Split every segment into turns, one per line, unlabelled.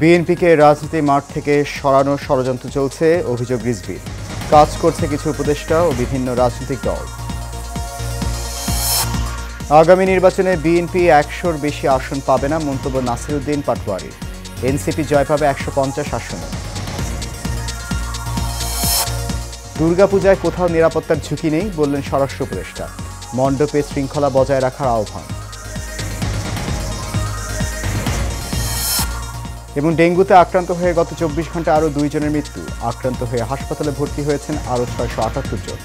বিএনপিকে রাজনীতি মাঠ থেকে সরানোর ষড়যন্ত্র চলছে, অভিযোগ রিজভীর। কাজ করছে কিছু উপদেষ্টা ও বিভিন্ন রাজনৈতিক দল। আগামী নির্বাচনে বিএনপি ১০০-র বেশি আসন পাবে না, মন্তব্য নাসিরউদ্দিন পাটোয়ারীর। এনসিপি জয় পাবে ১৫০ আসনে। দুর্গাপূজায় কোথাও নিরাপত্তার ঝুঁকি নেই, বললেন স্বরাষ্ট্র উপদেষ্টা। মণ্ডপে শৃঙ্খলা বজায় রাখার আহ্বান। এবং ডেঙ্গুতে আক্রান্ত হয়ে গত ২৪ ঘন্টায় আরও ২ জনের মৃত্যু। আক্রান্ত হয়ে হাসপাতালে ভর্তি হয়েছেন আরও ৬৭৮ জন।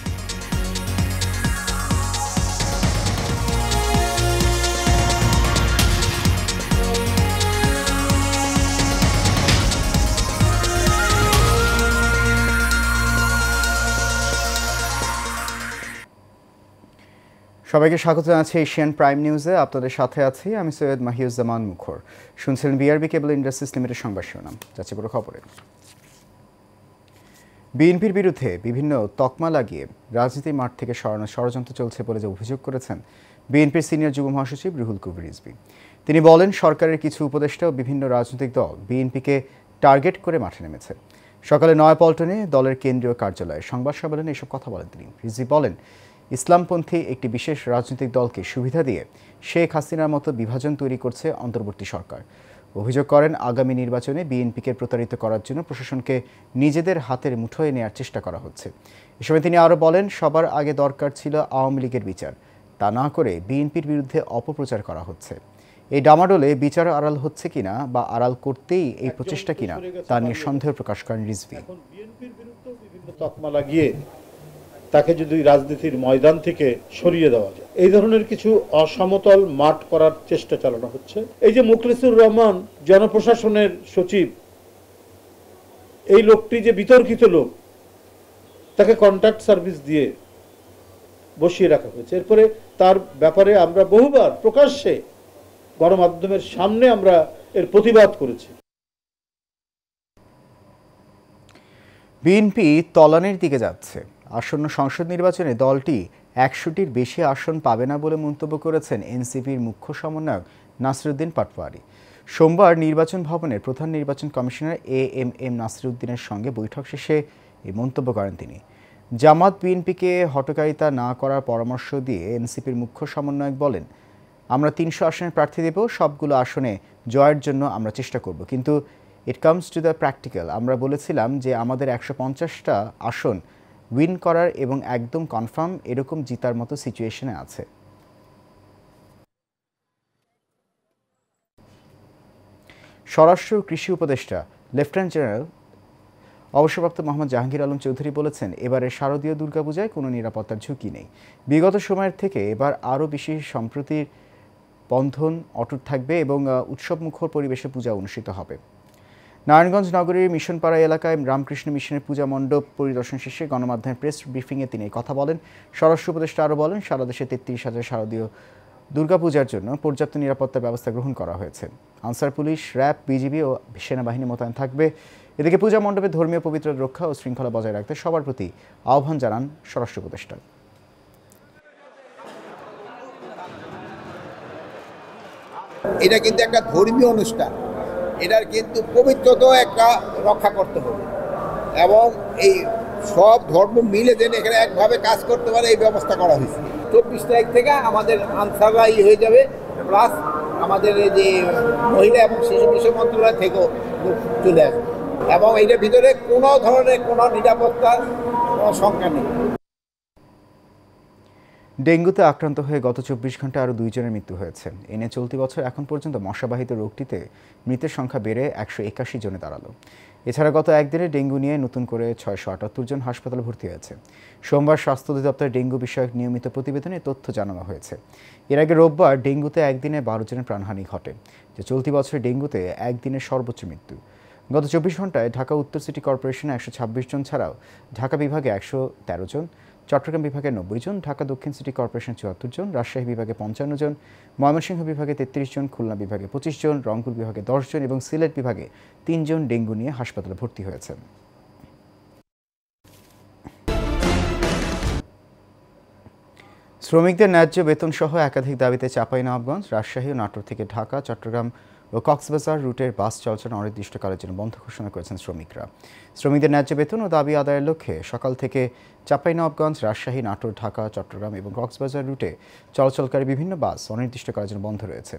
সবাইকে স্বাগত জানাচ্ছি এশিয়ান প্রাইম নিউজে। আপনাদের সাথে আছি আমি সৈয়দ মাহিউজ্জামান মুখর। শুনছিলেন বিআরবি কেবল ইন্ডাস্ট্রিজ লিমিটেড সংবাদ শিরোনাম। যাচ্ছে পুরো খবরে। বিএনপির বিরুদ্ধে বিভিন্ন তকমা লাগিয়ে রাজনীতির মাঠ থেকে সরানোর ষড়যন্ত্র চলছে বলে যে অভিযোগ করেছেন বিএনপির সিনিয়র যুগ্ম মহাসচিব রুহুল কবির রিজভী। তিনি বলেন, সরকারের কিছু উপদেষ্টা ও বিভিন্ন রাজনৈতিক দল বিএনপিকে টার্গেট করে মাঠে নেমেছে। সকালে নয়াপল্টনে দলের কেন্দ্রীয় কার্যালয়ে সংবাদ সম্মেলনে এসব কথা বলেন তিনি। রিজভী বলেন, ইসলামপন্থী একটি বিশেষ রাজনৈতিক দলকে সুবিধা দিয়ে শেখ হাসিনার মতো বিভাজন তৈরি করছে অন্তর্বর্তী সরকার। অভিযোগ করেন, আগামী নির্বাচনে বিএনপিকে প্রতারিত করার জন্য প্রশাসনকে নিজেদের হাতের মুঠোয় নেওয়ার চেষ্টা করা হচ্ছে। এ সময় তিনি আরও বলেন, সবার আগে দরকার ছিল আওয়ামী লীগের বিচার, তা না করে বিএনপির বিরুদ্ধে অপপ্রচার করা হচ্ছে। এই ডামাডোলে বিচার আড়াল হচ্ছে কিনা বা আড়াল করতেই এই প্রচেষ্টা কিনা তা নিয়ে সন্দেহ প্রকাশ করেন রিজভী।
বিএনপির বিরুদ্ধে বিভিন্ন তকমা লাগিয়ে তাকে যদি রাজনীতির ময়দান থেকে সরিয়ে দেওয়া যায়, এই ধরনের কিছু অসমতল মাঠ করার চেষ্টা চালানো হচ্ছে। এই যে মুখলিসুর রহমান জনপ্রশাসনের সচিব, এই লোকটি যে বিতর্কিত লোক, তাকে কন্ট্রাক্ট সার্ভিস দিয়ে বসিয়ে রাখা হয়েছে। এরপরে তার ব্যাপারে আমরা বহুবার প্রকাশ্যে গণমাধ্যমের সামনে আমরা এর প্রতিবাদ করেছি।
বিএনপি তলানির দিকে যাচ্ছে। আসন্ন সংসদ নির্বাচনে দলটি ১০০টির বেশি আসন পাবে না বলে মন্তব্য করেছেন এনসিপির মুখ্য সমন্বয়ক নাসিরউদ্দিন পাটোয়ারী। সোমবার নির্বাচন ভবনের প্রধান নির্বাচন কমিশনার এএমএম নাসিরউদ্দিনের সঙ্গে বৈঠক শেষে এই মন্তব্য করেন তিনি। জামাত বিএনপিকে হঠকারিতা না করার পরামর্শ দিয়ে এনসিপির মুখ্য সমন্বয়ক বলেন, আমরা ৩০০ আসনের প্রার্থী দেব, সবগুলো আসনে জয়ের জন্য আমরা চেষ্টা করব, কিন্তু it comes to the practical. আমরা বলেছিলাম যে আমাদের ১৫০টা আসন উইন করার এবং একদম কনফার্ম এরকম জিতার মতো সিচুয়েশনে আছে। স্বরাষ্ট্র কৃষি উপদেষ্টা লেফটেন্যান্ট জেনারেল অবসরপ্রাপ্ত মোহাম্মদ জাহাঙ্গীর আলম চৌধুরী বলেছেন, এবারে শারদীয় দুর্গাপূজায় কোনো নিরাপত্তার ঝুঁকি নেই। বিগত সময়ের থেকে এবার আরও বেশি সম্প্রীতির বন্ধন অটুট থাকবে এবং উৎসবমুখর পরিবেশে পূজা অনুষ্ঠিত হবে। নারায়ণগঞ্জ নগরীর মিশনপাড়া এলাকায় রামকৃষ্ণ মিশনের পূজা মণ্ডপ পরিদর্শন শেষে গণমাধ্যমের প্রেস ব্রিফিংয়ে তিনি কথা বলেন। স্বরাষ্ট্র উপদেষ্টা আরও বলেন, সারা দেশে ৩৩,০০০ শারদীয় দুর্গাপূজার জন্য পর্যাপ্ত নিরাপত্তা ব্যবস্থা গ্রহণ করা হয়েছে। আনসার পুলিশ, র্যাব, বিজিবি ও সেনাবাহিনী মোতায়েন থাকবে। এদিকে পূজা মণ্ডপে ধর্মীয় পবিত্রতা রক্ষা ও শৃঙ্খলা বজায় রাখতে সবার প্রতি আহ্বান জানান স্বরাষ্ট্র উপদেষ্টা।
এটা কিন্তু একটা ধর্মীয় অনুষ্ঠান, এটার কিন্তু পবিত্রতাও একটা রক্ষা করতে হবে এবং এই সব ধর্ম মিলে যেন এখানে একভাবে কাজ করতে পারে এই ব্যবস্থা করা হয়েছে। 24 তারিখ থেকে আমাদের আনসাররা হয়ে যাবে, প্লাস আমাদের যে মহিলা এবং শিশু বিষয় মন্ত্রণালয় থেকেও চলে আসবে এবং এইটার ভিতরে কোনো ধরনের কোনো নিরাপত্তার কোনো শঙ্কা নেই।
ডেঙ্গুতে আক্রান্ত হয়ে গত ২৪ ঘন্টায় আরও ২ জনের মৃত্যু হয়েছে। এনে চলতি বছর এখন পর্যন্ত মশাবাহিত রোগটিতে মৃতের সংখ্যা বেড়ে ১৮১ জনে দাঁড়ালো। এছাড়া গত একদিনে ডেঙ্গু নিয়ে নতুন করে ৬৭৮ জন হাসপাতালে ভর্তি হয়েছে। সোমবার স্বাস্থ্য অধিদপ্তরের ডেঙ্গু বিষয়ক নিয়মিত প্রতিবেদনে তথ্য জানানো হয়েছে। এর আগে রোববার ডেঙ্গুতে একদিনে ১২ জনের প্রাণহানি ঘটে, যে চলতি বছরে ডেঙ্গুতে একদিনের সর্বোচ্চ মৃত্যু। গত ২৪ ঘন্টায় ঢাকা উত্তর সিটি কর্পোরেশনে ১২৬ জন ছাড়াও ঢাকা বিভাগে ১১৩ জন, চট্টগ্রাম বিভাগে ৯০ জন, ঢাকা দক্ষিণ সিটি কর্পোরেশন ৭৪ জন, রাজশাহী বিভাগে ৫৫ জন, ময়মনসিংহ বিভাগে ৩৩ জন, খুলনা বিভাগে ২৫ জন, রংপুর বিভাগে ১০ জন এবং সিলেট বিভাগে ৩ জন ডেঙ্গু নিয়ে হাসপাতালে ভর্তি হয়েছেন। শ্রমিকদের ন্যায্য বেতন সহ একাধিক দাবিতে চাঁপাইনবাবগঞ্জ, রাজশাহী ও নাটোর থেকে ঢাকা, চট্টগ্রাম ও কক্সবাজার রুটের বাস চলাচল অনির্দিষ্টকালের জন্য বন্ধ ঘোষণা করেছেন শ্রমিকরা। শ্রমিকদের ন্যায্য বেতন ও দাবি আদায়ের লক্ষ্যে সকাল থেকে চাঁপাইনবাবগঞ্জ, রাজশাহী, নাটোর, ঢাকা, চট্টগ্রাম এবং কক্সবাজার রুটে চলাচলকারী বিভিন্ন বাস অনির্দিষ্টকালের জন্য বন্ধ রয়েছে।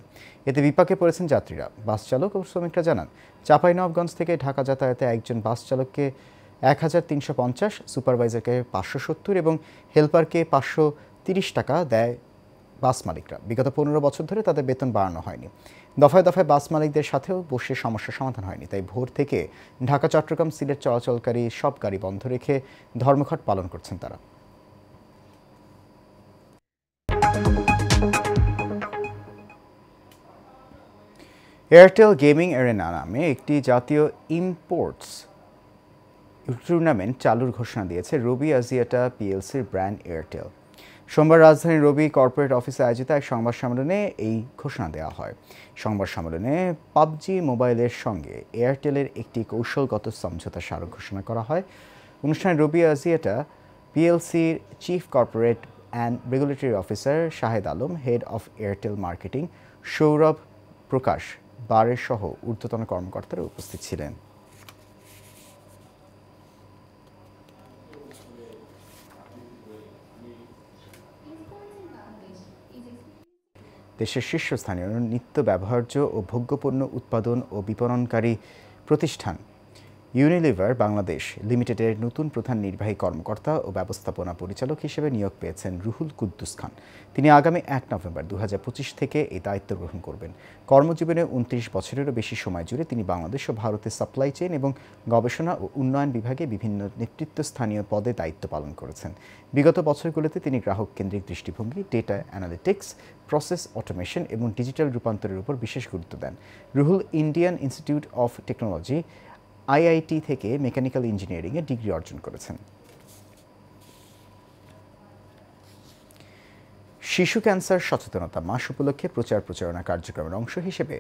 এতে বিপাকে পড়েছেন যাত্রীরা। বাস চালক ও শ্রমিকরা জানান, চাঁপাইনবাবগঞ্জ থেকে ঢাকা যাতায়াতে একজন বাস চালককে ১,৩৫০, সুপারভাইজারকে ৫৭০ এবং হেলপারকে ৫৩০ টাকা দেয় বাস মালিকরা। বিগত ১৫ বছর ধরে তাদের বেতন বাড়ানো হয়নি। দফায় দফায় বাস মালিকদের সাথেও বসে সমস্যার সমাধান হয়নি। তাই ভোর থেকে ঢাকা, চট্টগ্রাম, সিলেট চলাচলকারী সব গাড়ি বন্ধ রেখে ধর্মঘট পালন করছেন তারা। এয়ারটেল গেমিং অ্যারেনা নামে একটি জাতীয় ইম্পোর্টস টুর্নামেন্ট চালুর ঘোষণা দিয়েছে রবি আজিয়াটা পিএলসির ব্র্যান্ড এয়ারটেল। সোমবার রাজধানীর রবি কর্পোরেট অফিসে আয়োজিত এক সংবাদ সম্মেলনে এই ঘোষণা দেওয়া হয়। সংবাদ সম্মেলনে পাবজি মোবাইলের সঙ্গে এয়ারটেলের একটি কৌশলগত সমঝোতা স্মারক ঘোষণা করা হয়। অনুষ্ঠানে রবি আজিয়াটা পিএলসির chief corporate and regulatory officer Shahed Alam, head of Airtel marketing Sourav Prakash বারের সহ ঊর্ধ্বতন কর্মকর্তারা উপস্থিত ছিলেন। দেশের শীর্ষস্থানীয় নিত্য ব্যবহার্য ও ভোগ্যপণ্য উৎপাদন ও বিপণনকারী প্রতিষ্ঠান ইউনিলিভার বাংলাদেশ লিমিটেডের নতুন প্রধান নির্বাহী কর্মকর্তা ও ব্যবস্থাপনা পরিচালক হিসেবে নিয়োগ পেয়েছেন রুহুল কুদ্দুস খান। তিনি আগামী ১ নভেম্বর ২০২৫ থেকে এই দায়িত্ব গ্রহণ করবেন। কর্মজীবনে ২৯ বছরেরও বেশি সময় জুড়ে তিনি বাংলাদেশ ও ভারতের সাপ্লাই চেইন এবং গবেষণা ও উন্নয়ন বিভাগে বিভিন্ন নেতৃত্বস্থানীয় পদে দায়িত্ব পালন করেছেন। বিগত বছরগুলোতে তিনি গ্রাহক কেন্দ্রিক দৃষ্টিভঙ্গি, ডেটা অ্যানালিটিক্স, প্রসেস অটোমেশন এবং ডিজিটাল রূপান্তরের উপর বিশেষ গুরুত্ব দেন। Ruhul Indian institute of technology IIT থেকে মেকানিক্যাল ইঞ্জিনিয়ারিংয়ে ডিগ্রি অর্জন করেছেন। শিশু ক্যান্সার সচেতনতা মাস উপলক্ষে প্রচার প্রচারণা কার্যক্রমের অংশ হিসেবে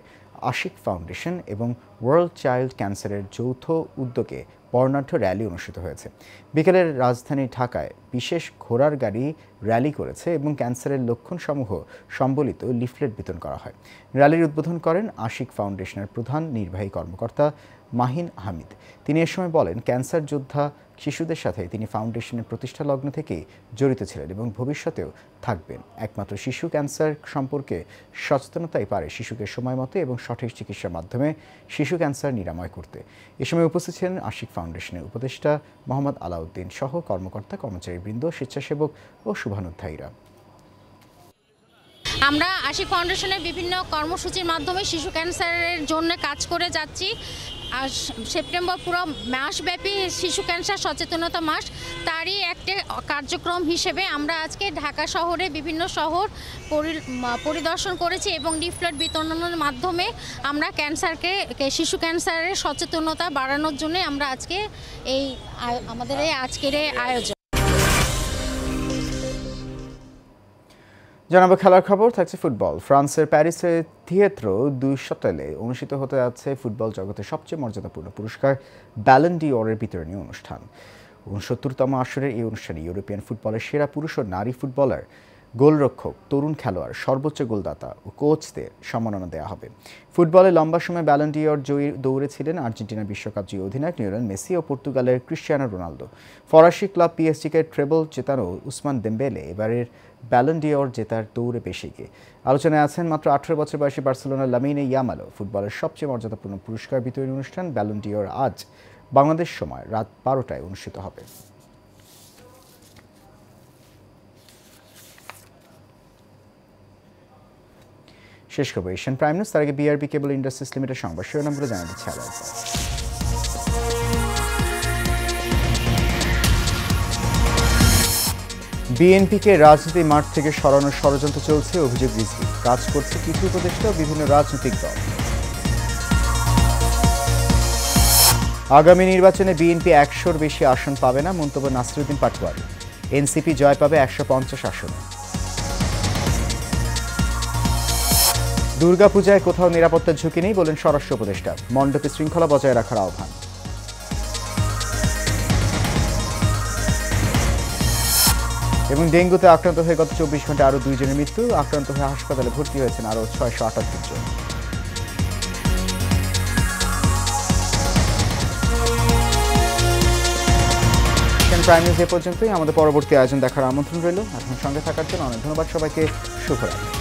আশিক ফাউন্ডেশন এবং ওয়ার্ল্ড চাইল্ড ক্যান্সারের যৌথ উদ্যোগে বর্ণাঢ্য র্যালি অনুষ্ঠিত হয়েছে। বিকেলে রাজধানী ঢাকায় বিশেষ ঘোড়ার গাড়ি র্যালি করেছে এবং ক্যান্সারের লক্ষণসমূহ সম্বলিত লিফলেট বিতরণ করা হয়। র্যালির উদ্বোধন করেন আশিক ফাউন্ডেশনের প্রধান নির্বাহী কর্মকর্তা মাহিন হামিদ। তিনি এ সময় বলেন, ক্যান্সার যোদ্ধা শিশুদের সাথে তিনি ফাউন্ডেশনের প্রতিষ্ঠা লগ্ন থেকেই জড়িত ছিলেন এবং ভবিষ্যতেও থাকবেন। একমাত্র শিশু ক্যান্সার সম্পর্কে সচেতনতাই পারে শিশুকে সময় মতো এবং সঠিক চিকিৎসার মাধ্যমে শিশু ক্যান্সার নিরাময় করতে। এ সময় উপস্থিত ছিলেন আশিক ফাউন্ডেশনের উপদেষ্টা মোহাম্মদ আলাউদ্দিন সহ কর্মকর্তা, কর্মচারীবৃন্দ, স্বেচ্ছাসেবক ও শুভানুধ্যায়ীরা।
আমরা আশিক ফাউন্ডেশনের বিভিন্ন কর্মসূচির মাধ্যমে শিশু ক্যান্সারের জন্য কাজ করে যাচ্ছি। আর সেপ্টেম্বর পুরো মাসব্যাপী শিশু ক্যান্সার সচেতনতা মাস, তারই একটা কার্যক্রম হিসেবে আমরা আজকে ঢাকা শহরে বিভিন্ন শহর পরিদর্শন করেছি এবং লিফলেট বিতরণের মাধ্যমে আমরা শিশু ক্যান্সারের সচেতনতা বাড়ানোর জন্য আমরা আজকে আমাদের আজকের আয়োজন।
জানাবো খেলার খবর, থাকছে ফুটবল। ফ্রান্সের প্যারিসের থিয়েত্রো দু শটেলে অনুষ্ঠিত হতে যাচ্ছে ফুটবল জগতের সবচেয়ে মর্যাদাপূর্ণ পুরস্কার ব্যালন ডি অরের বিতরণী অনুষ্ঠান। ৬৯তম আসরের এই অনুষ্ঠানে ইউরোপিয়ান ফুটবলের সেরা পুরুষ ও নারী ফুটবলার, গোলরক্ষক, তরুণ খেলোয়াড়, সর্বোচ্চ গোলদাতা ও কোচদের সম্মাননা দেওয়া হবে। ফুটবলে লম্বা সময় ব্যালন ডি অর জয়ী দৌড়ে ছিলেন আর্জেন্টিনা বিশ্বকাপ জয়ী অধিনায়ক লিওনেল মেসি ও পর্তুগালের ক্রিশ্চিয়ানো রোনালদো। ফরাসি ক্লাব পিএসজিকে ট্রেবল জেতানো উসমান দেম্বেলে এবারের ব্যালন ডি অর জেতার দৌড়ে বেশি এগিয়ে। আলোচনায় আছেন মাত্র ১৮ বছর বয়সী বার্সেলোনার লামিনে ইয়ামালও। ফুটবলের সবচেয়ে মর্যাদাপূর্ণ পুরস্কার বিতরণী অনুষ্ঠান ব্যালন ডি অর আজ বাংলাদেশ সময় রাত ১২টায় অনুষ্ঠিত হবে। শেষ খবর এশিয়ান প্রাইম নিউজ। তার আগে বিআরবি কেবল ইন্ডাস্ট্রিজ লিমিটেড সংবাদ শিরোনামগুলো জানিয়ে দিচ্ছে আলো। বিএনপিকে রাজনীতি মাঠ থেকে সরানোর ষড়যন্ত্র চলছে, অভিযোগ রিজভী। কাজ করছে কিছু উপদেষ্টা ও বিভিন্ন রাজনৈতিক দল। আগামী নির্বাচনে বিএনপি ১০০-র বেশি আসন পাবে না, মন্তব্য নাসিরউদ্দিন পাটোয়ারি। এনসিপি জয় পাবে ১৫০ আসনে। দুর্গাপূজায় কোথাও নিরাপত্তার ঝুঁকি নেই বলেন স্বরাষ্ট্র উপদেষ্টা। মণ্ডপে শৃঙ্খলা বজায় রাখার আহ্বান। এবং ডেঙ্গুতে আক্রান্ত হয়ে গত ২৪ ঘন্টায় আরও ২ জনের মৃত্যু। আক্রান্ত হয়ে হাসপাতালে ভর্তি হয়েছেন আরও ৬৭৮ জন। প্রাইম নিউজ এ পর্যন্তই। আমাদের পরবর্তী আয়োজন দেখার আমন্ত্রণ রইল। এখন সঙ্গে থাকার জন্য অনেক ধন্যবাদ সবাইকে। শুভরাত্রি।